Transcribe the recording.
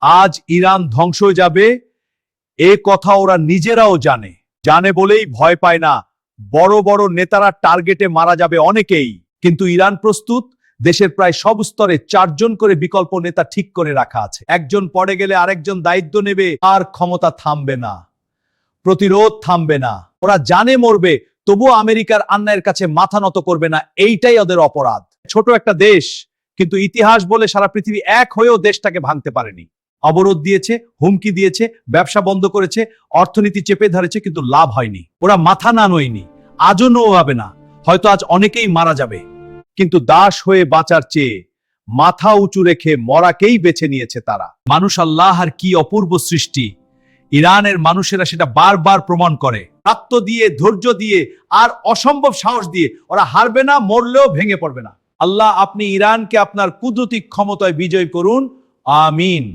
আজ ইরান ধ্বংস হয়ে যাবে, এ কথা ওরা নিজেরাও জানে। জানে বলেই ভয় পায় না। বড় বড় নেতারা টার্গেটে মারা যাবে অনেকেই, কিন্তু ইরান প্রস্তুত। দেশের প্রায় সব স্তরে 4জন করে বিকল্প নেতা ঠিক করে রাখা আছে। একজন পড়ে গেলে আরেকজন দায়িত্ব নেবে। আর ক্ষমতা থামবে না, প্রতিরোধ থামবে না। ওরা জানে মরবে, তবুও আমেরিকার অন্যায়ের কাছে মাথা নত করবে না। এইটাই ওদের অপরাধ। ছোট একটা দেশ, কিন্তু ইতিহাস বলে সারা পৃথিবী এক হয়েও দেশটাকে ভাঙতে পারেনি। অবরোধ দিয়েছে, হুমকি দিয়েছে, ব্যবসা বন্ধ করেছে, অর্থনীতি চেপে ধরেছে, কিন্তু লাভ হয়নি। ওরা মাথা না নয়নি, আজও নোভাবে না। হয়তো আজ অনেকেই মারা যাবে, কিন্তু দাস হয়ে বাঁচার চেয়ে মাথা উঁচু রেখে মরাকেই বেছে নিয়েছে তারা। মানুষ আল্লাহর কি অপূর্ব সৃষ্টি। ইরানের মানুষেরা সেটা বারবার প্রমাণ করে। রক্ত দিয়ে, ধৈর্য দিয়ে আর অসম্ভব সাহস দিয়ে ওরা হারবে না, মরলেও ভেঙে পড়বে না। আল্লাহ আপনি ইরানকে আপনার কুদরতি ক্ষমতায় বিজয় করুন। আমিন।